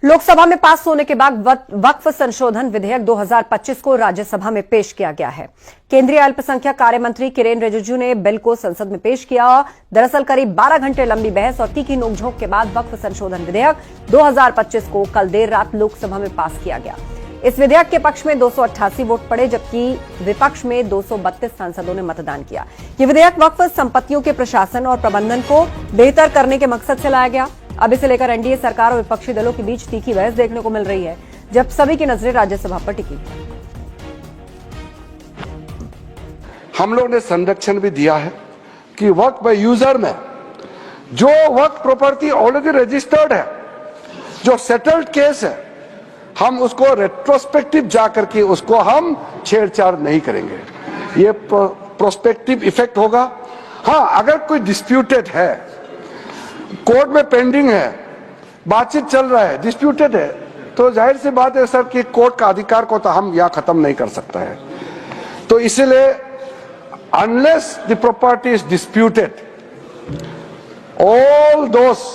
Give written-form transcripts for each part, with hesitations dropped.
लोकसभा में पास होने के बाद वक्फ संशोधन विधेयक 2025 को राज्यसभा में पेश किया गया है। केंद्रीय अल्पसंख्यक कार्य मंत्री किरेन रिजिजू ने बिल को संसद में पेश किया। दरअसल करीब 12 घंटे लंबी बहस और तीखी नोकझोंक के बाद वक्फ संशोधन विधेयक 2025 को कल देर रात लोकसभा में पास किया गया। इस विधेयक के पक्ष में 288 वोट पड़े, जबकि विपक्ष में 232 सांसदों ने मतदान किया। ये विधेयक वक्फ संपत्तियों के प्रशासन और प्रबंधन को बेहतर करने के मकसद से लाया गया। अब इसे लेकर एनडीए सरकार और विपक्षी दलों के बीच तीखी बहस देखने को मिल रही है, जब सभी की नजरें राज्यसभा पर टिकी। हम लोग ने संरक्षण भी दिया है कि वक्फ बाय यूजर में जो वक्फ प्रॉपर्टी ऑलरेडी रजिस्टर्ड है, जो सेटल्ड केस है, हम उसको रेट्रोस्पेक्टिव जाकर के उसको हम छेड़छाड़ नहीं करेंगे। ये प्रोस्पेक्टिव इफेक्ट होगा। हाँ, अगर कोई डिस्प्यूटेड है, कोर्ट में पेंडिंग है, बातचीत चल रहा है, डिस्प्यूटेड है, तो जाहिर सी बात है सर कि कोर्ट का अधिकार को तो हम यहां खत्म नहीं कर सकता है। तो इसलिए unless the property is disputed, all those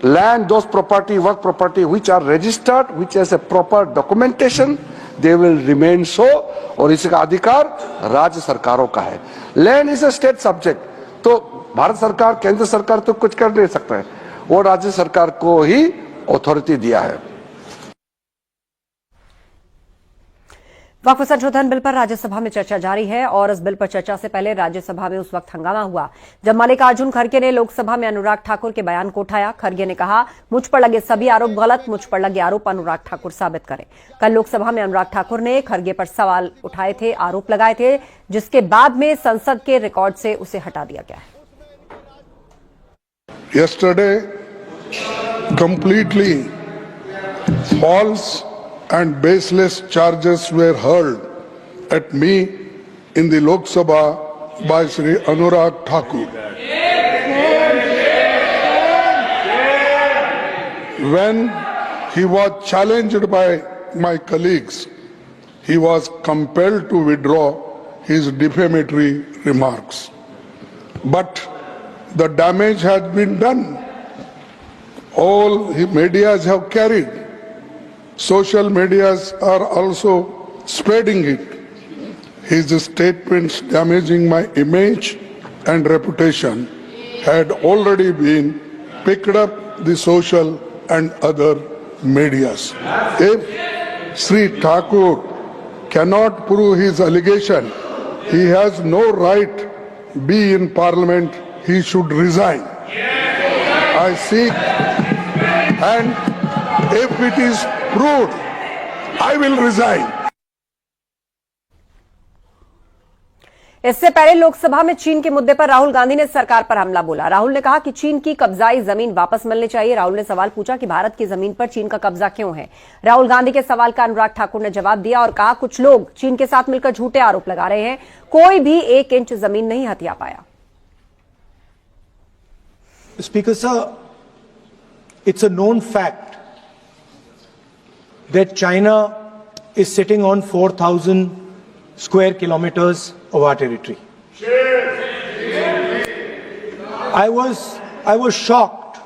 land, those property, work property which are registered, which has a proper documentation, they will remain so। और इसका अधिकार राज्य सरकारों का है। Land is a state subject, तो भारत सरकार, केंद्र सरकार तो कुछ कर नहीं सकता है, वो राज्य सरकार को ही अथॉरिटी दिया है। वक्फ संशोधन बिल पर राज्यसभा में चर्चा जारी है और इस बिल पर चर्चा से पहले राज्यसभा में उस वक्त हंगामा हुआ जब मल्लिकार्जुन खड़गे ने लोकसभा में अनुराग ठाकुर के बयान को उठाया। खड़गे ने कहा, मुझ पर लगे सभी आरोप गलत, मुझ पर लगे आरोप अनुराग ठाकुर साबित करें। कल लोकसभा में अनुराग ठाकुर ने खड़गे पर सवाल उठाए थे, आरोप लगाए थे, जिसके बाद में संसद के रिकॉर्ड से उसे हटा दिया गया है। Yesterday, completely false and baseless charges were hurled at me in the Lok Sabha by Shri Anurag Thakur. When he was challenged by my colleagues, he was compelled to withdraw his defamatory remarks. But the damage has been done. All medias have carried. Social medias are also spreading it. His statements damaging my image and reputation had already been picked up the social and other medias. If Sri Thakur cannot prove his allegation, he has no right be in parliament. He should resign. I seek, and if it is proved, I will resign. इससे पहले लोकसभा में चीन के मुद्दे पर राहुल गांधी ने सरकार पर हमला बोला। राहुल ने कहा कि चीन की कब्जाई जमीन वापस मिलनी चाहिए। राहुल ने सवाल पूछा कि भारत की जमीन पर चीन का कब्जा क्यों है। राहुल गांधी के सवाल का अनुराग ठाकुर ने जवाब दिया और कहा, कुछ लोग चीन के साथ मिलकर झूठे आरोप लगा रहे हैं, कोई भी 1 इंच जमीन नहीं हथिया पाया। Speaker sir, it's a known fact that China is sitting on 4,000 square kilometers of our territory. I was shocked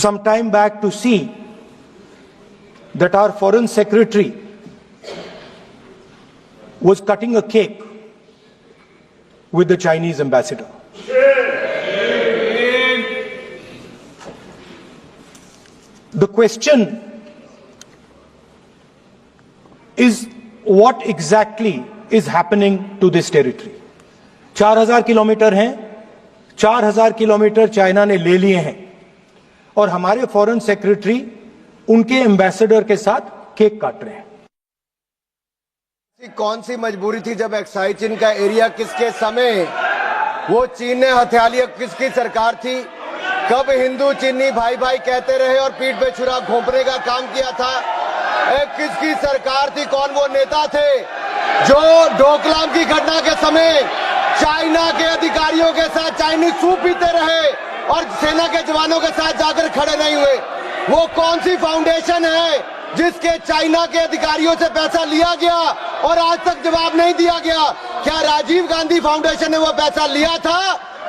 some time back to see that our foreign secretary was cutting a cake with the Chinese ambassador. The question is, what exactly is happening to this territory? 4000 kilometre हैं, 4000 kilometre China ने ले लिए हैं और हमारे foreign secretary उनके ambassador के साथ केक काट रहे हैं। कौन सी मजबूरी थी जब एक्साइज चीन का एरिया किसके समय वो चीन ने हथिया लिया? किसकी सरकार थी? कब हिंदू चीनी भाई भाई कहते रहे और पीठ पे छुरा घोंपने का काम किया था? किसकी सरकार थी? कौन वो नेता थे जो डोकलाम की घटना के समय चाइना के अधिकारियों के साथ चाइनीज सूप पीते रहे और सेना के जवानों के साथ जाकर खड़े नहीं हुए? वो कौन सी फाउंडेशन है जिसके चाइना के अधिकारियों से पैसा लिया गया और आज तक जवाब नहीं दिया गया? क्या राजीव गांधी फाउंडेशन ने वो पैसा लिया था?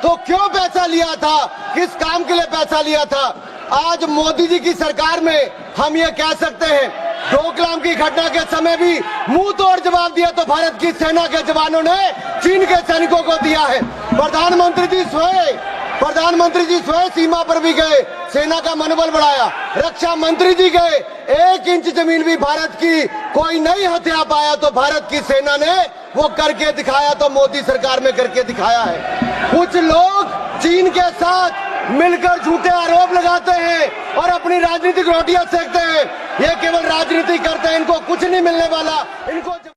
तो क्यों पैसा लिया था? किस काम के लिए पैसा लिया था? आज मोदी जी की सरकार में हम ये कह सकते हैं, डोकलाम की घटना के समय भी मुंह तोड़ जवाब दिया तो भारत की सेना के जवानों ने चीन के सैनिकों को दिया है। प्रधानमंत्री जी स्वयं सीमा पर भी गए, सेना का मनोबल बढ़ाया। रक्षा मंत्री जी गए, 1 इंच जमीन भी भारत की कोई नहीं हथिया पाया तो भारत की सेना ने वो करके दिखाया, तो मोदी सरकार में करके दिखाया है। कुछ लोग चीन के साथ मिलकर झूठे आरोप लगाते हैं और अपनी राजनीतिक रोटियां सेकते हैं। ये केवल राजनीति करते हैं, इनको कुछ नहीं मिलने वाला। इनको